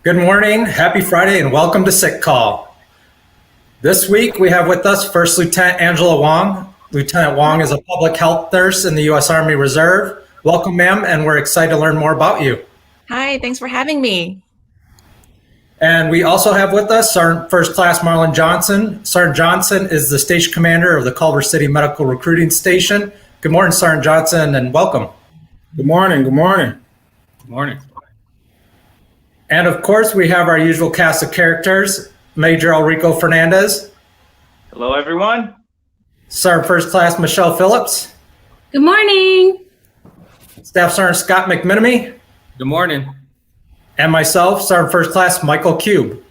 Good morning, happy Friday, and welcome to Sick Call. This week we have with us First Lieutenant Angela Wong. Lieutenant Wong is a public health nurse in the U.S. Army Reserve. Welcome, ma'am, and we're excited to learn more about you. Hi, thanks for having me. And we also have with us Sergeant First Class Marlon Johnson. Sergeant Johnson is the station commander of the Culver City Medical Recruiting Station. Good morning, Sergeant Johnson, and welcome. Good morning. Good morning. Good morning. And of course, we have our usual cast of characters, Major Elrico Fernandez. Hello, everyone. Sergeant First Class Michelle Phillips. Good morning. Staff Sergeant Scott McMenemy. Good morning. And myself, Sergeant First Class Michael Cube.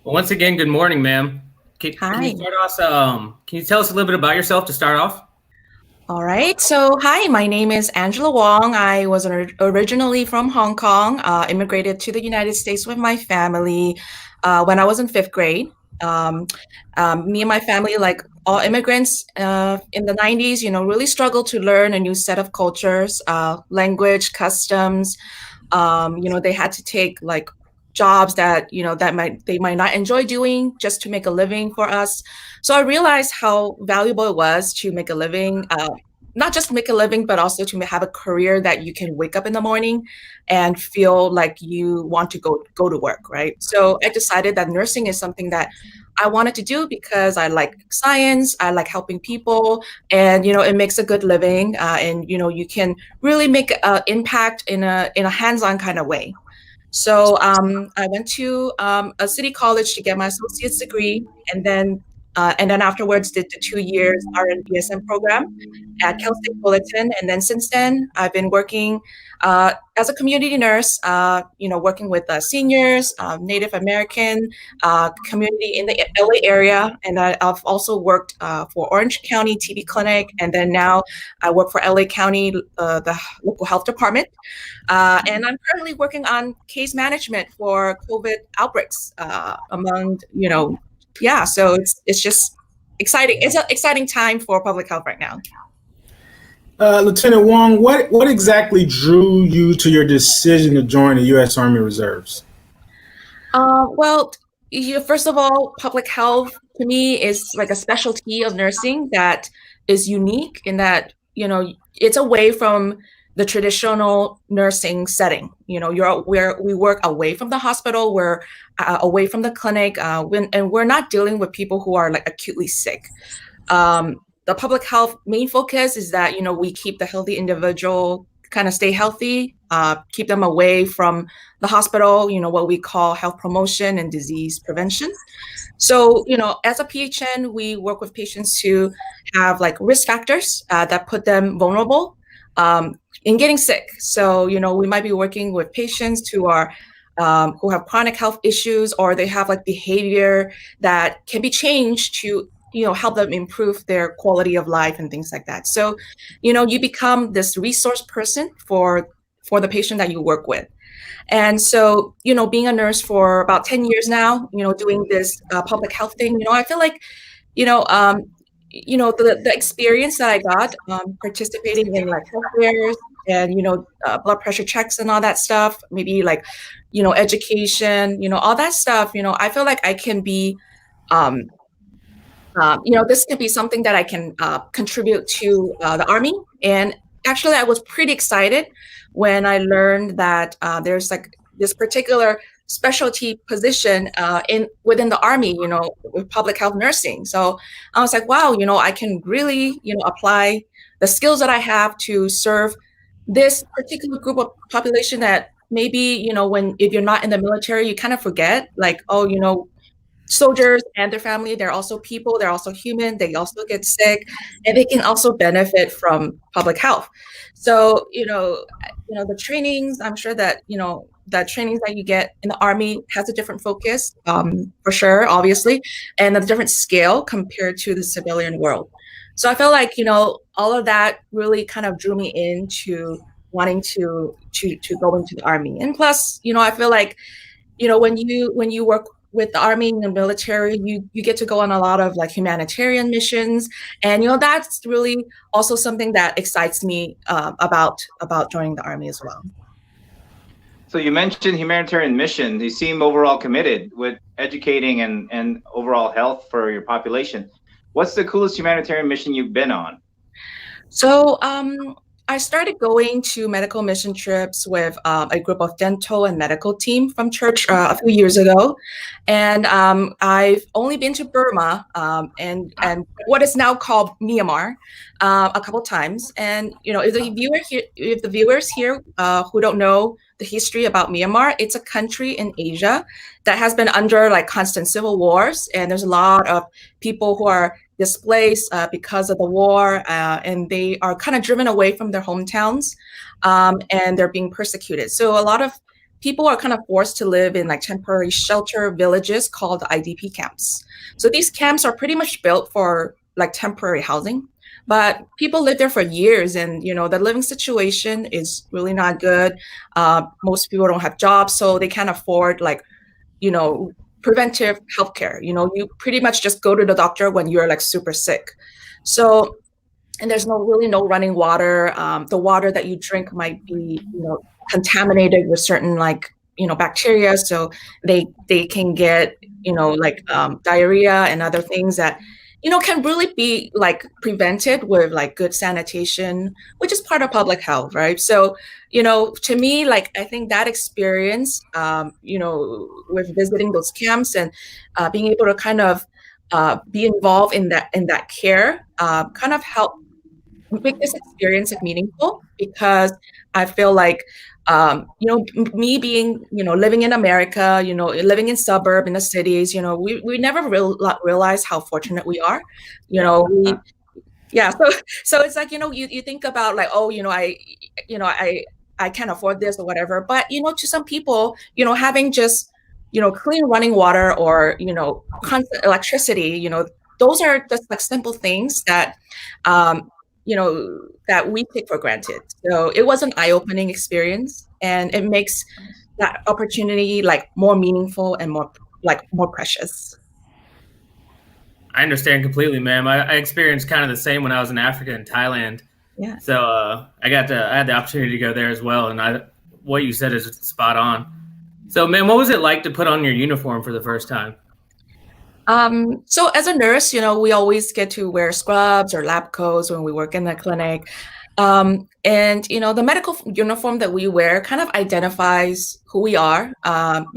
Well, once again, good morning, ma'am. Can you start off? Can you tell us a little bit about yourself to start off? All right. So, hi, my name is Angela Wong. I was originally from Hong Kong, immigrated to the United States with my family when I was in fifth grade. Me and my family, like all immigrants in the 90s, really struggled to learn a new set of cultures, language, customs. They had to take like jobs that they might not enjoy doing just to make a living for us. So I realized how valuable it was to make a living, not just make a living, but also to have a career that you can wake up in the morning and feel like you want to go to work, right? So I decided that nursing is something that I wanted to do because I like science, I like helping people, and it makes a good living, and you can really make an impact in a hands-on kind of way. So I went to a city college to get my associate's degree, and then afterwards did the 2 years RN BSN program at Cal State Fullerton. And then since then, I've been working as a community nurse, working with seniors, Native American community in the LA area. And I've also worked for Orange County TB Clinic. And then now I work for LA County, the local health department. And I'm currently working on case management for COVID outbreaks so it's just exciting. It's an exciting time for public health right now. Lieutenant Wong, what exactly drew you to your decision to join the U.S. Army Reserves? First of all, public health to me is like a specialty of nursing that is unique in that, it's away from the traditional nursing setting. We work away from the hospital, we're away from the clinic, and we're not dealing with people who are like acutely sick. The public health main focus is that, we keep the healthy individual kind of stay healthy, keep them away from the hospital, what we call health promotion and disease prevention. So, as a PHN, we work with patients who have like risk factors that put them vulnerable in getting sick. So, we might be working with patients who have chronic health issues, or they have like behavior that can be changed to help them improve their quality of life and things like that. So, you become this resource person for the patient that you work with. And so, being a nurse for about 10 years now, doing this public health thing, I feel like, the experience that I got participating in like health fairs and, blood pressure checks and all that stuff, maybe like, education, all that stuff, I feel like I can be, this can be something that I can contribute to the Army. And actually, I was pretty excited when I learned that there's like this particular specialty position within the Army, with public health nursing. So I was like, wow, I can really, apply the skills that I have to serve this particular group of population that maybe, if you're not in the military, you kind of forget, like, oh, soldiers and their family, they're also people, they're also human, they also get sick, and they can also benefit from public health. So, the trainings, I'm sure that, the trainings that you get in the Army has a different focus, for sure, obviously, and a different scale compared to the civilian world. So I felt like, all of that really kind of drew me into wanting to go into the Army. And plus, I feel like, when you work with the Army and the military, you get to go on a lot of like humanitarian missions, and that's really also something that excites me about joining the Army as well. So you mentioned humanitarian mission. You seem overall committed with educating and overall health for your population. What's the coolest humanitarian mission you've been on? So I started going to medical mission trips with a group of dental and medical team from church a few years ago, and I've only been to Burma and what is now called Myanmar a couple times. And if the viewers here who don't know the history about Myanmar, it's a country in Asia that has been under like constant civil wars, and there's a lot of people who are displaced because of the war, and they are kind of driven away from their hometowns, and they're being persecuted. So a lot of people are kind of forced to live in like temporary shelter villages called IDP camps. So these camps are pretty much built for like temporary housing, but people live there for years, and the living situation is really not good. Most people don't have jobs, so they can't afford like preventive healthcare. You pretty much just go to the doctor when you're like super sick. So, and there's no running water. The water that you drink might be, contaminated with certain like, bacteria. So they can get, diarrhea and other things that, can really be like prevented with like good sanitation, which is part of public health, right? So, to me, like, I think that experience, with visiting those camps and being able to kind of be involved in that care, kind of help make this experience meaningful, because I feel like, me being, living in America, living in suburb in the cities, we never realize how fortunate we are. So it's like, you think about like, oh, I can't afford this or whatever, but to some people, having just clean running water or constant electricity, those are just like simple things that that we take for granted. So it was an eye-opening experience, and it makes that opportunity like more meaningful and more precious. I understand completely, ma'am. I experienced kind of the same when I was in Africa and Thailand. Yeah. So I had the opportunity to go there as well, and what you said is spot on. So, ma'am, what was it like to put on your uniform for the first time? So as a nurse, we always get to wear scrubs or lab coats when we work in the clinic. And, the medical uniform that we wear kind of identifies who we are, and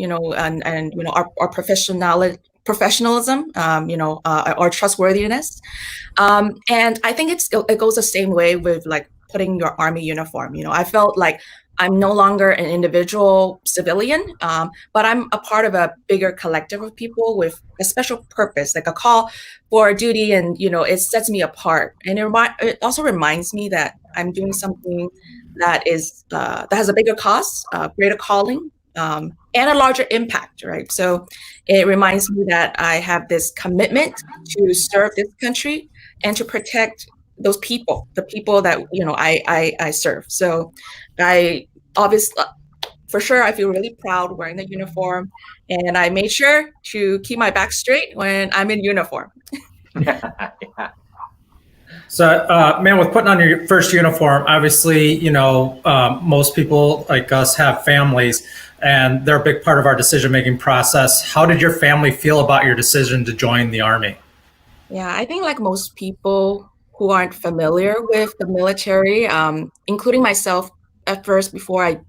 our professionalism, our trustworthiness. And I think it goes the same way with like putting your Army uniform. I felt like I'm no longer an individual civilian, but I'm a part of a bigger collective of people with a special purpose, like a call for duty, and it sets me apart. And it also reminds me that I'm doing something that is that has a bigger cause, greater calling, and a larger impact, right? So it reminds me that I have this commitment to serve this country and to protect those people, the people that I serve. So I obviously, for sure, I feel really proud wearing the uniform, and I made sure to keep my back straight when I'm in uniform. Yeah. So, man, with putting on your first uniform, obviously, most people like us have families, and they're a big part of our decision-making process. How did your family feel about your decision to join the Army? Yeah, I think like most people who aren't familiar with the military, including myself at first, before I,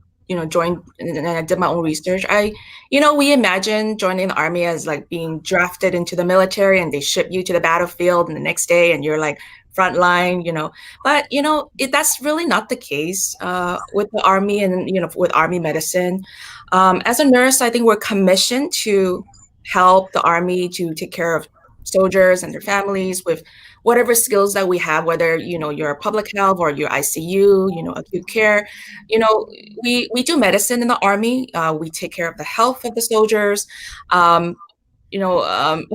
joined and I did my own research, we imagine joining the Army as like being drafted into the military and they ship you to the battlefield and the next day and you're like frontline, but that's really not the case with the Army and, with Army medicine. As a nurse, I think we're commissioned to help the Army to take care of soldiers and their families with whatever skills that we have, whether you're public health or you're ICU, acute care. We do medicine in the Army. We take care of the health of the soldiers. Of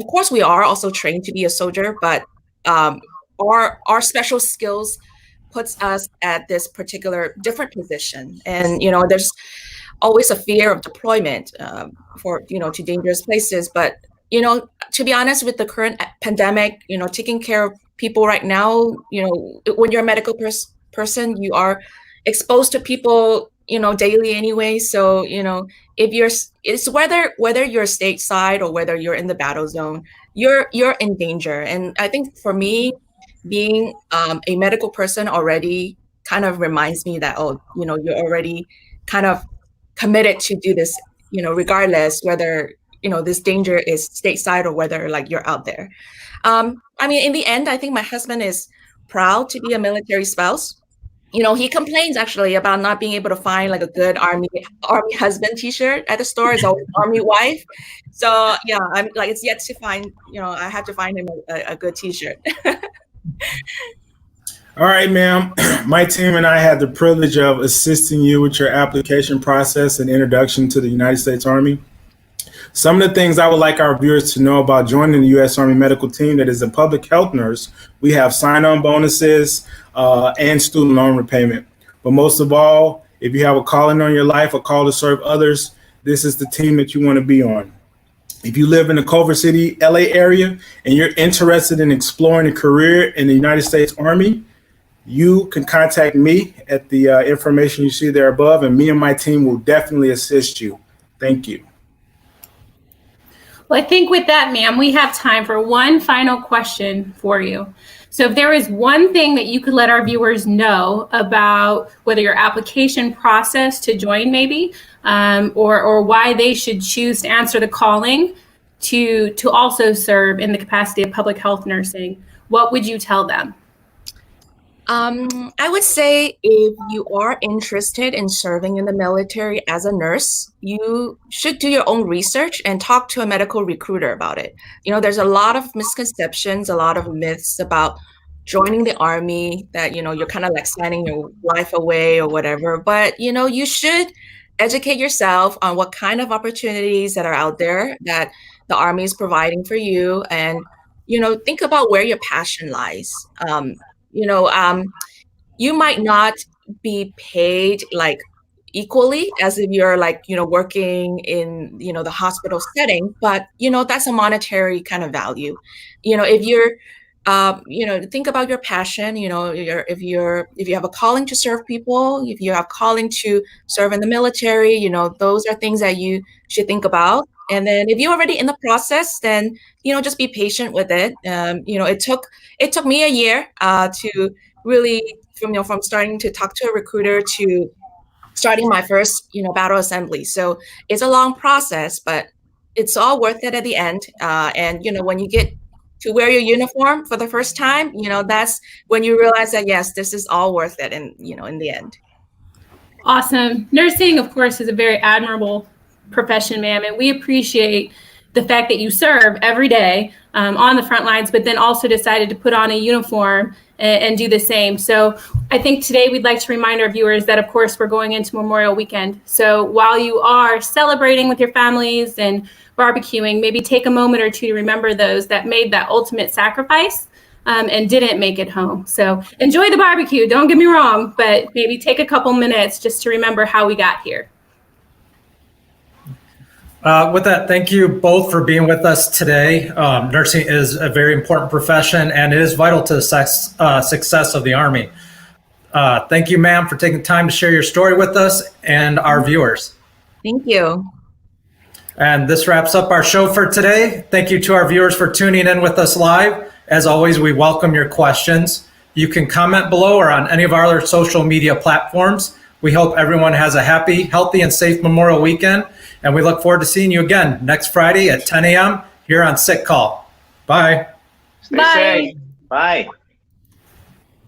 course, we are also trained to be a soldier, but our special skills puts us at this particular different position. And there's always a fear of deployment to dangerous places, but to be honest, with the current pandemic, taking care of people right now, when you're a medical person, you are exposed to people, daily anyway. So, if it's whether you're stateside or whether you're in the battle zone, you're in danger. And I think for me, being a medical person already kind of reminds me that, you're already kind of committed to do this, regardless whether, this danger is stateside or whether like you're out there. I mean, in the end, I think my husband is proud to be a military spouse. He complains actually about not being able to find like a good army husband t-shirt at the store. It's always army wife. So yeah, I'm like, it's yet to find, I have to find him a good t-shirt. All right, ma'am. My team and I had the privilege of assisting you with your application process and introduction to the United States Army. Some of the things I would like our viewers to know about joining the U.S. Army Medical Team that is a public health nurse: we have sign-on bonuses and student loan repayment. But most of all, if you have a calling on your life, a call to serve others, this is the team that you want to be on. If you live in the Culver City, LA area, and you're interested in exploring a career in the United States Army, you can contact me at the information you see there above, and me and my team will definitely assist you. Thank you. Well, I think with that, ma'am, we have time for one final question for you. So if there is one thing that you could let our viewers know about whether your application process to join maybe, or why they should choose to answer the calling to also serve in the capacity of public health nursing, what would you tell them? I would say if you are interested in serving in the military as a nurse, you should do your own research and talk to a medical recruiter about it. There's a lot of misconceptions, a lot of myths about joining the Army that, you're kind of like signing your life away or whatever. But, you should educate yourself on what kind of opportunities that are out there that the Army is providing for you. And, think about where your passion lies. You might not be paid like equally as if you're like, working in, the hospital setting, but, that's a monetary kind of value. If you're, think about your passion, if you have a calling to serve people, if you have calling to serve in the military, those are things that you should think about. And then if you're already in the process, then, just be patient with it. It took me a year to really, from starting to talk to a recruiter to starting my first, battle assembly. So it's a long process, but it's all worth it at the end. And, when you get to wear your uniform for the first time, that's when you realize that, yes, this is all worth it. And, in the end. Awesome. Nursing, of course, is a very admirable profession, ma'am, and we appreciate the fact that you serve every day on the front lines, but then also decided to put on a uniform and do the same. So I think today we'd like to remind our viewers that, of course, we're going into Memorial Weekend. So while you are celebrating with your families and barbecuing, maybe take a moment or two to remember those that made that ultimate sacrifice and didn't make it home. So enjoy the barbecue, don't get me wrong, but maybe take a couple minutes just to remember how we got here. With that, thank you both for being with us today. Nursing is a very important profession, and it is vital to the success of the Army. Thank you, ma'am, for taking time to share your story with us and our viewers. Thank you. And this wraps up our show for today. Thank you to our viewers for tuning in with us live. As always, we welcome your questions. You can comment below or on any of our other social media platforms. We hope everyone has a happy, healthy, and safe Memorial Weekend. And we look forward to seeing you again next Friday at 10 a.m. here on Sick Call. Bye. Stay safe. Bye.